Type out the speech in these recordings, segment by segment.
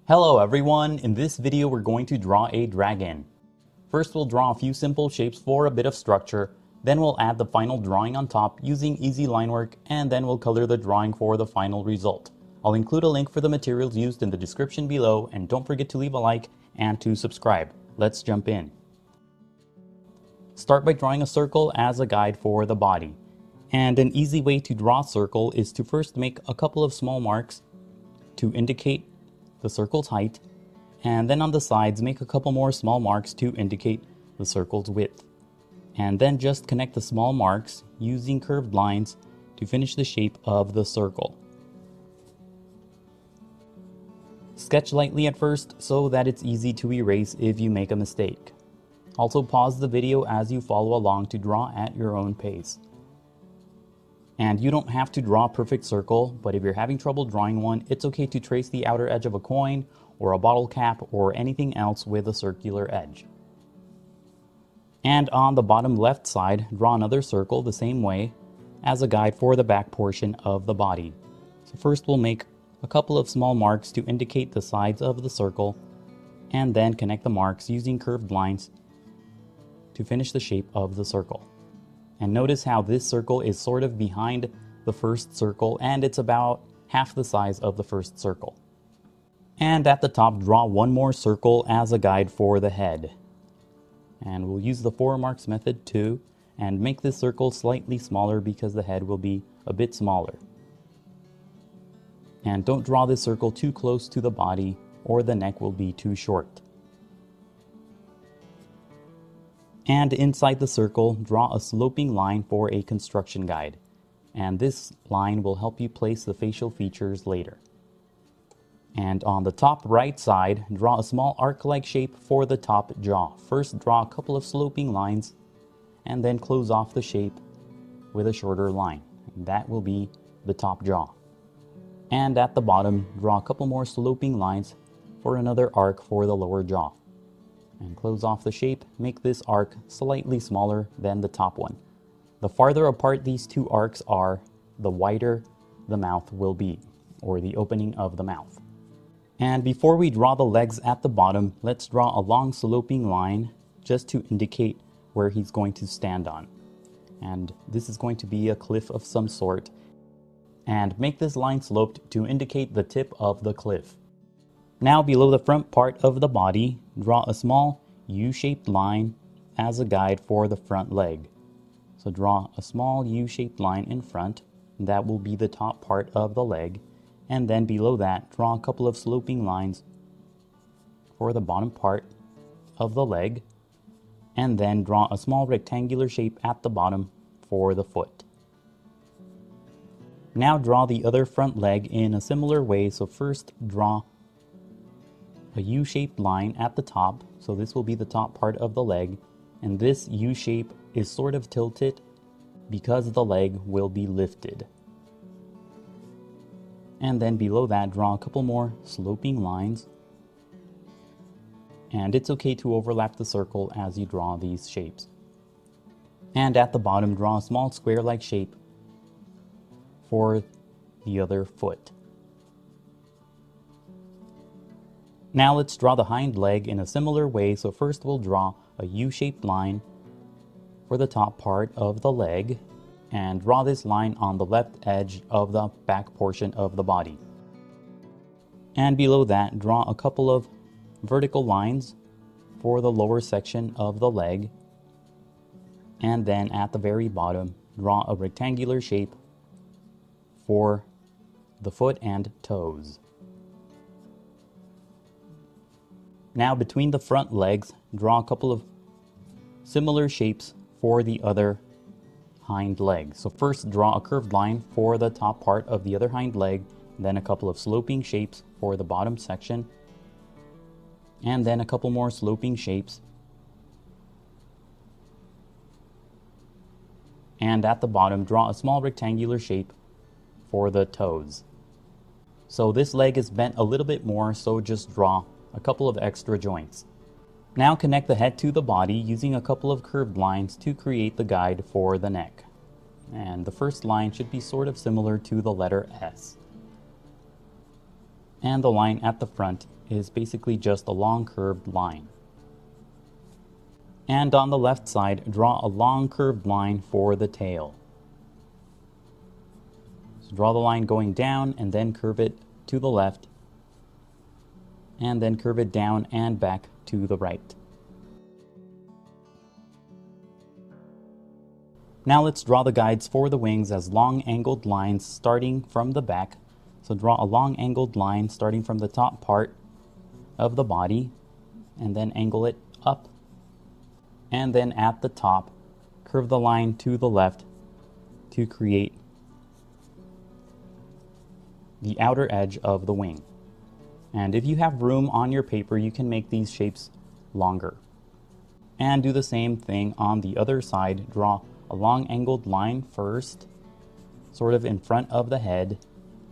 Hello everyone, in this video we're going to draw a dragon. First we'll draw a few simple shapes for a bit of structure, then we'll add the final drawing on top using easy line work, and then we'll color the drawing for the final result. I'll include a link for the materials used in the description below, and don't forget to leave a like and to subscribe. Let's jump in. Start by drawing a circle as a guide for the body. And an easy way to draw a circle is to first make a couple of small marks to indicate the circle's height, and then on the sides make a couple more small marks to indicate the circle's width. And then just connect the small marks using curved lines to finish the shape of the circle. Sketch lightly at first so that it's easy to erase if you make a mistake. Also pause the video as you follow along to draw at your own pace. And you don't have to draw a perfect circle, but if you're having trouble drawing one, it's okay to trace the outer edge of a coin or a bottle cap or anything else with a circular edge. And on the bottom left side, draw another circle the same way as a guide for the back portion of the body. So first we'll make a couple of small marks to indicate the sides of the circle, and then connect the marks using curved lines to finish the shape of the circle. And notice how this circle is sort of behind the first circle, and it's about half the size of the first circle. And at the top, draw one more circle as a guide for the head. And we'll use the 4 marks method too, and make this circle slightly smaller because the head will be a bit smaller. And don't draw this circle too close to the body or the neck will be too short. And inside the circle, draw a sloping line for a construction guide. And this line will help you place the facial features later. And on the top right side, draw a small arc-like shape for the top jaw. First, draw a couple of sloping lines, and then close off the shape with a shorter line. And that will be the top jaw. And at the bottom, draw a couple more sloping lines for another arc for the lower jaw. And close off the shape, make this arc slightly smaller than the top one. The farther apart these two arcs are, the wider the mouth will be, or the opening of the mouth. And before we draw the legs at the bottom, let's draw a long sloping line just to indicate where he's going to stand on. And this is going to be a cliff of some sort. And make this line sloped to indicate the tip of the cliff. Now below the front part of the body, draw a small U-shaped line as a guide for the front leg. So draw a small U-shaped line in front, and that will be the top part of the leg. And then below that, draw a couple of sloping lines for the bottom part of the leg. And then draw a small rectangular shape at the bottom for the foot. Now draw the other front leg in a similar way, so first draw a U-shaped line at the top, so this will be the top part of the leg, and this U shape is sort of tilted because the leg will be lifted. And then below that, draw a couple more sloping lines, and it's okay to overlap the circle as you draw these shapes. And at the bottom, draw a small square-like shape for the other foot. Now let's draw the hind leg in a similar way, so first we'll draw a U-shaped line for the top part of the leg, and draw this line on the left edge of the back portion of the body. And below that, draw a couple of vertical lines for the lower section of the leg, and then at the very bottom, draw a rectangular shape for the foot and toes. Now between the front legs, draw a couple of similar shapes for the other hind leg. So first draw a curved line for the top part of the other hind leg, then a couple of sloping shapes for the bottom section, and then a couple more sloping shapes. And at the bottom, draw a small rectangular shape for the toes. So this leg is bent a little bit more, so just draw a couple of extra joints. Now connect the head to the body using a couple of curved lines to create the guide for the neck. And the first line should be sort of similar to the letter S. And the line at the front is basically just a long curved line. And on the left side, draw a long curved line for the tail. So draw the line going down and then curve it to the left, and then curve it down and back to the right. Now let's draw the guides for the wings as long angled lines starting from the back. So draw a long angled line starting from the top part of the body, and then angle it up. And then at the top, curve the line to the left to create the outer edge of the wing. And if you have room on your paper, you can make these shapes longer. And do the same thing on the other side. Draw a long angled line first, sort of in front of the head,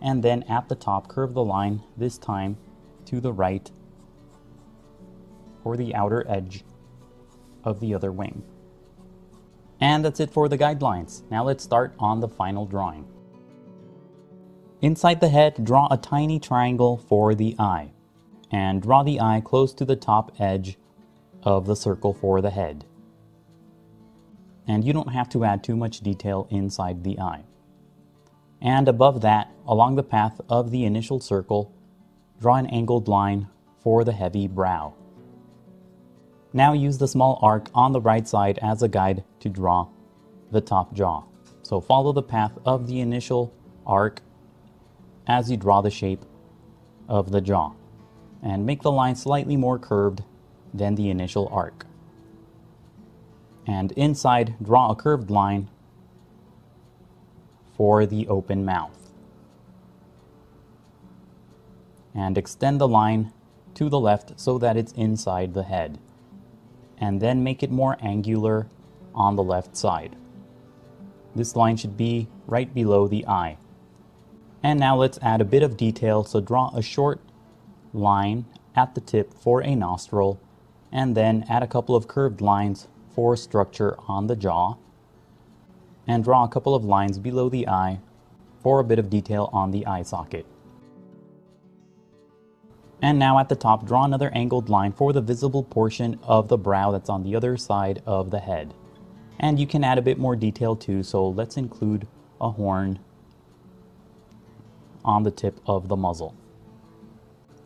and then at the top, curve the line, this time to the right, for the outer edge of the other wing. And that's it for the guidelines. Now let's start on the final drawing. Inside the head, draw a tiny triangle for the eye, and draw the eye close to the top edge of the circle for the head. And you don't have to add too much detail inside the eye. And above that, along the path of the initial circle, draw an angled line for the heavy brow. Now use the small arc on the right side as a guide to draw the top jaw. So follow the path of the initial arc as you draw the shape of the jaw, and make the line slightly more curved than the initial arc. And inside, draw a curved line for the open mouth. And extend the line to the left so that it's inside the head. And then make it more angular on the left side. This line should be right below the eye. And now let's add a bit of detail, so draw a short line at the tip for a nostril, and then add a couple of curved lines for structure on the jaw, and draw a couple of lines below the eye for a bit of detail on the eye socket. And now at the top, draw another angled line for the visible portion of the brow that's on the other side of the head. And you can add a bit more detail too, so let's include a horn on the tip of the muzzle.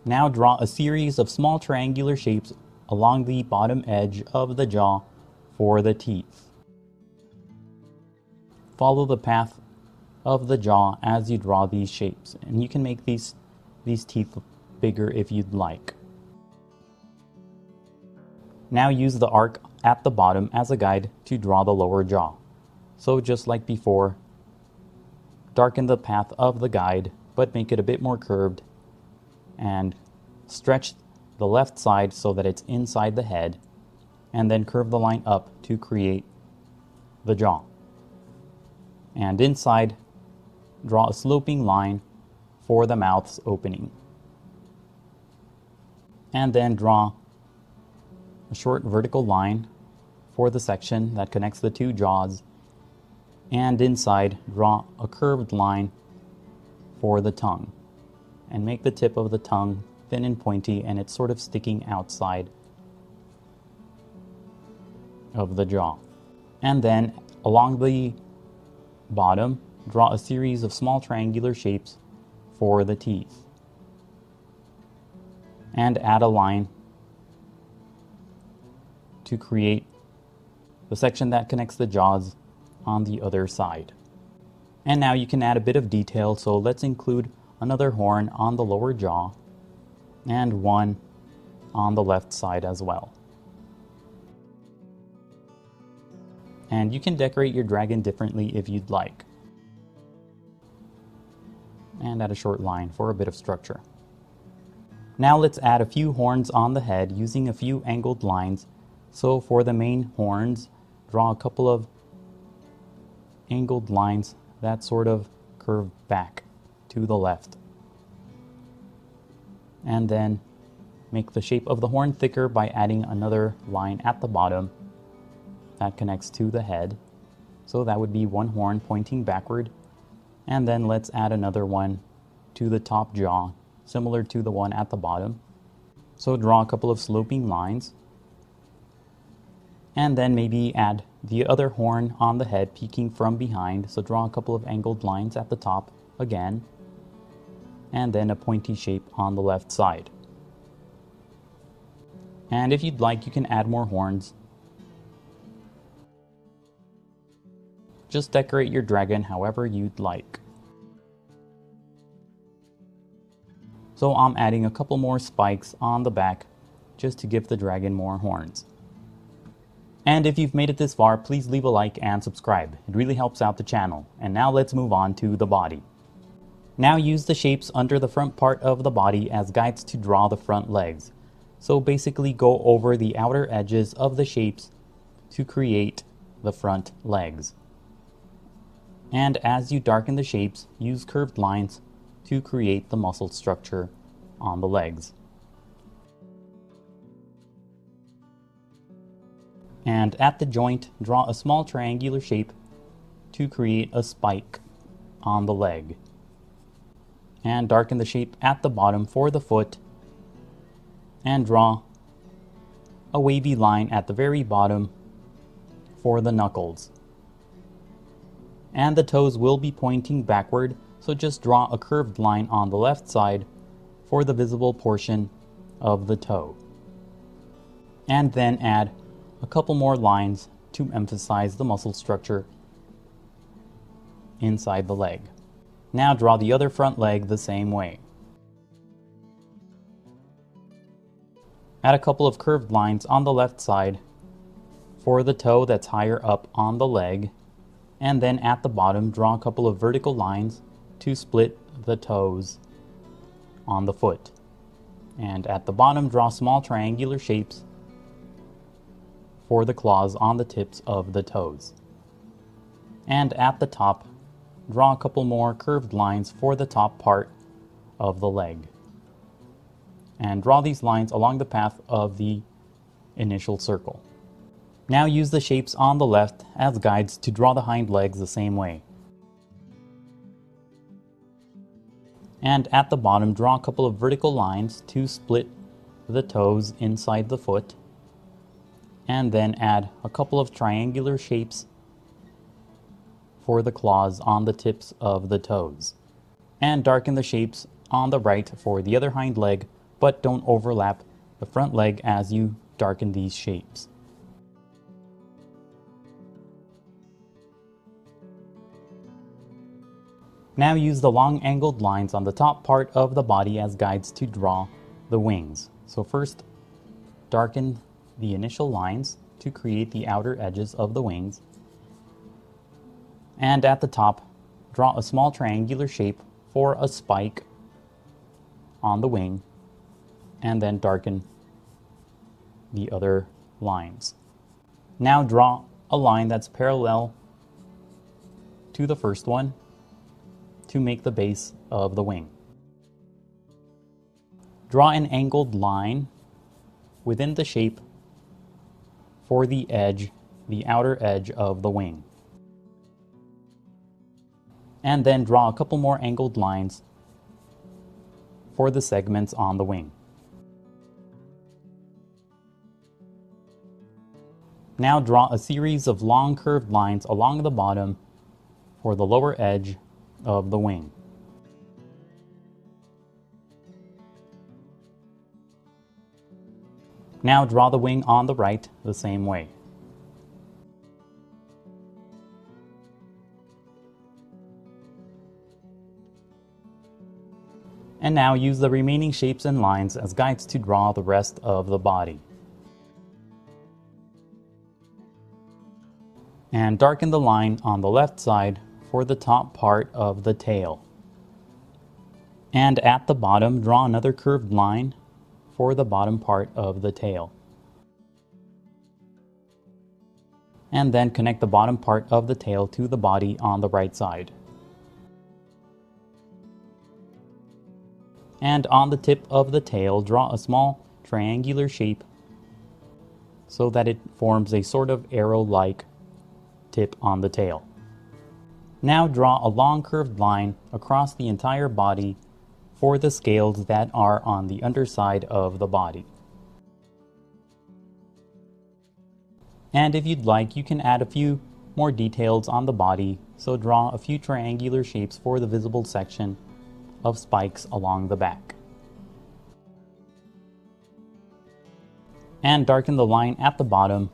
Now draw a series of small triangular shapes along the bottom edge of the jaw for the teeth. Follow the path of the jaw as you draw these shapes, and you can make these teeth bigger if you'd like. Now use the arc at the bottom as a guide to draw the lower jaw. So just like before, darken the path of the guide, but make it a bit more curved, and stretch the left side so that it's inside the head, and then curve the line up to create the jaw. And inside, draw a sloping line for the mouth's opening. And then draw a short vertical line for the section that connects the two jaws, and inside, draw a curved line for the tongue, and make the tip of the tongue thin and pointy, and it's sort of sticking outside of the jaw. And then along the bottom, draw a series of small triangular shapes for the teeth, and add a line to create the section that connects the jaws on the other side. And now you can add a bit of detail, so let's include another horn on the lower jaw and one on the left side as well. And you can decorate your dragon differently if you'd like. And add a short line for a bit of structure. Now let's add a few horns on the head using a few angled lines. So for the main horns, draw a couple of angled lines that sort of curve back to the left. And then make the shape of the horn thicker by adding another line at the bottom that connects to the head. So that would be one horn pointing backward. And then let's add another one to the top jaw, similar to the one at the bottom. So draw a couple of sloping lines, and then maybe add the other horn on the head peeking from behind. So draw a couple of angled lines at the top again, and then a pointy shape on the left side. And if you'd like, you can add more horns. Just decorate your dragon however you'd like. So I'm adding a couple more spikes on the back just to give the dragon more horns. And if you've made it this far, please leave a like and subscribe. It really helps out the channel. And now let's move on to the body. Now use the shapes under the front part of the body as guides to draw the front legs. So basically go over the outer edges of the shapes to create the front legs. And as you darken the shapes, use curved lines to create the muscle structure on the legs. And at the joint, draw a small triangular shape to create a spike on the leg. And darken the shape at the bottom for the foot, and draw a wavy line at the very bottom for the knuckles. And the toes will be pointing backward, so just draw a curved line on the left side for the visible portion of the toe. And then add a couple more lines to emphasize the muscle structure inside the leg. Now draw the other front leg the same way. Add a couple of curved lines on the left side for the toe that's higher up on the leg, and then at the bottom draw a couple of vertical lines to split the toes on the foot. And at the bottom draw small triangular shapes for the claws on the tips of the toes. And at the top, draw a couple more curved lines for the top part of the leg. And draw these lines along the path of the initial circle. Now use the shapes on the left as guides to draw the hind legs the same way. And at the bottom, draw a couple of vertical lines to split the toes inside the foot, and then add a couple of triangular shapes for the claws on the tips of the toes. And darken the shapes on the right for the other hind leg, but don't overlap the front leg as you darken these shapes. Now use the long angled lines on the top part of the body as guides to draw the wings. So first, darken the initial lines to create the outer edges of the wings. And at the top, draw a small triangular shape for a spike on the wing, and then darken the other lines. Now draw a line that's parallel to the first one to make the base of the wing. Draw an angled line within the shape for the edge, the outer edge of the wing. And then draw a couple more angled lines for the segments on the wing. Now draw a series of long curved lines along the bottom for the lower edge of the wing. Now draw the wing on the right the same way. And now use the remaining shapes and lines as guides to draw the rest of the body. And darken the line on the left side for the top part of the tail. And at the bottom, draw another curved line for the bottom part of the tail. And then connect the bottom part of the tail to the body on the right side. And on the tip of the tail, draw a small triangular shape so that it forms a sort of arrow-like tip on the tail. Now draw a long curved line across the entire body for the scales that are on the underside of the body. And if you'd like, you can add a few more details on the body, so draw a few triangular shapes for the visible section of spikes along the back. And darken the line at the bottom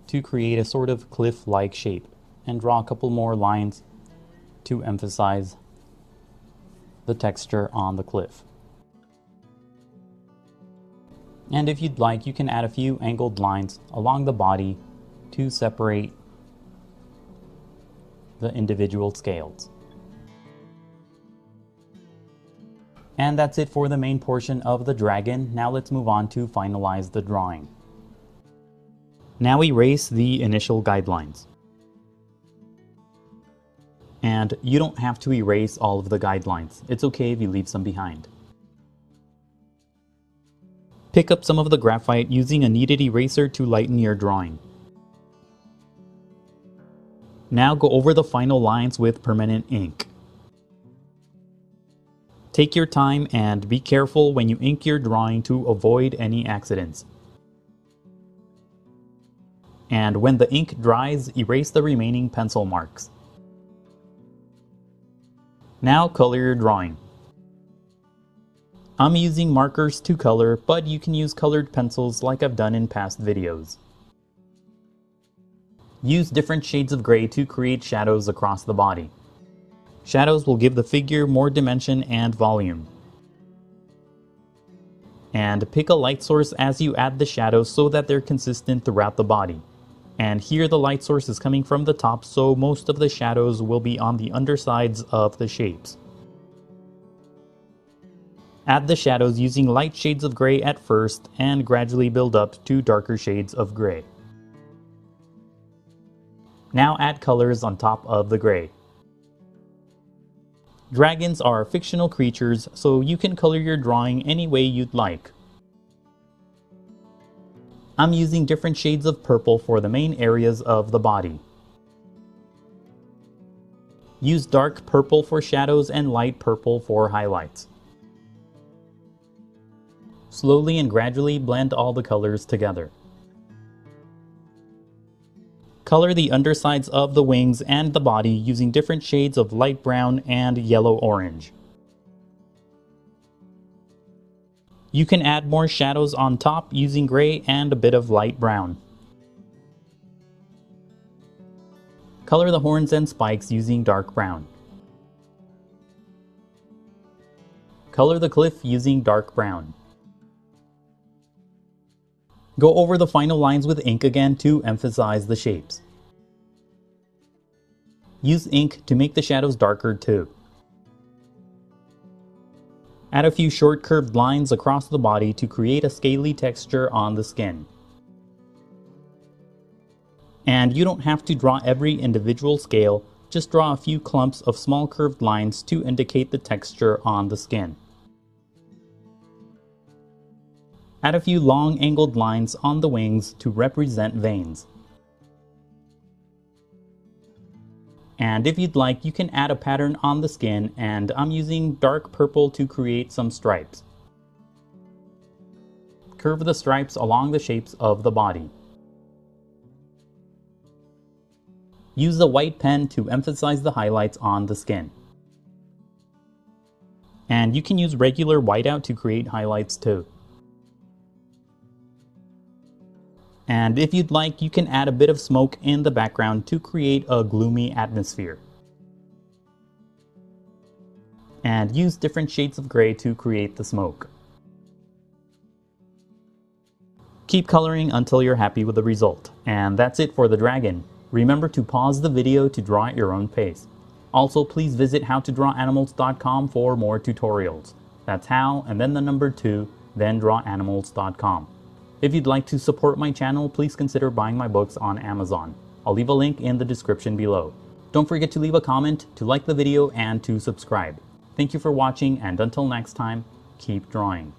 to create a sort of cliff-like shape, and draw a couple more lines to emphasize the texture on the cliff. And if you'd like, you can add a few angled lines along the body to separate the individual scales. And that's it for the main portion of the dragon. Now let's move on to finalize the drawing. Now erase the initial guidelines. And you don't have to erase all of the guidelines. It's okay if you leave some behind. Pick up some of the graphite using a kneaded eraser to lighten your drawing. Now go over the final lines with permanent ink. Take your time and be careful when you ink your drawing to avoid any accidents. And when the ink dries, erase the remaining pencil marks. Now color your drawing. I'm using markers to color, but you can use colored pencils like I've done in past videos. Use different shades of gray to create shadows across the body. Shadows will give the figure more dimension and volume. And pick a light source as you add the shadows so that they're consistent throughout the body. And here the light source is coming from the top, so most of the shadows will be on the undersides of the shapes. Add the shadows using light shades of gray at first and gradually build up to darker shades of gray. Now add colors on top of the gray. Dragons are fictional creatures, so you can color your drawing any way you'd like. I'm using different shades of purple for the main areas of the body. Use dark purple for shadows and light purple for highlights. Slowly and gradually blend all the colors together. Color the undersides of the wings and the body using different shades of light brown and yellow-orange. You can add more shadows on top using gray and a bit of light brown. Color the horns and spikes using dark brown. Color the cliff using dark brown. Go over the final lines with ink again to emphasize the shapes. Use ink to make the shadows darker too. Add a few short curved lines across the body to create a scaly texture on the skin. And you don't have to draw every individual scale, just draw a few clumps of small curved lines to indicate the texture on the skin. Add a few long angled lines on the wings to represent veins. And if you'd like, you can add a pattern on the skin, and I'm using dark purple to create some stripes. Curve the stripes along the shapes of the body. Use the white pen to emphasize the highlights on the skin. And you can use regular whiteout to create highlights too. And if you'd like, you can add a bit of smoke in the background to create a gloomy atmosphere. And use different shades of gray to create the smoke. Keep coloring until you're happy with the result. And that's it for the dragon. Remember to pause the video to draw at your own pace. Also, please visit howtodrawanimals.com for more tutorials. That's how, and then the number 2, then drawanimals.com. If you'd like to support my channel, please consider buying my books on Amazon. I'll leave a link in the description below. Don't forget to leave a comment, to like the video, and to subscribe. Thank you for watching, and until next time, keep drawing.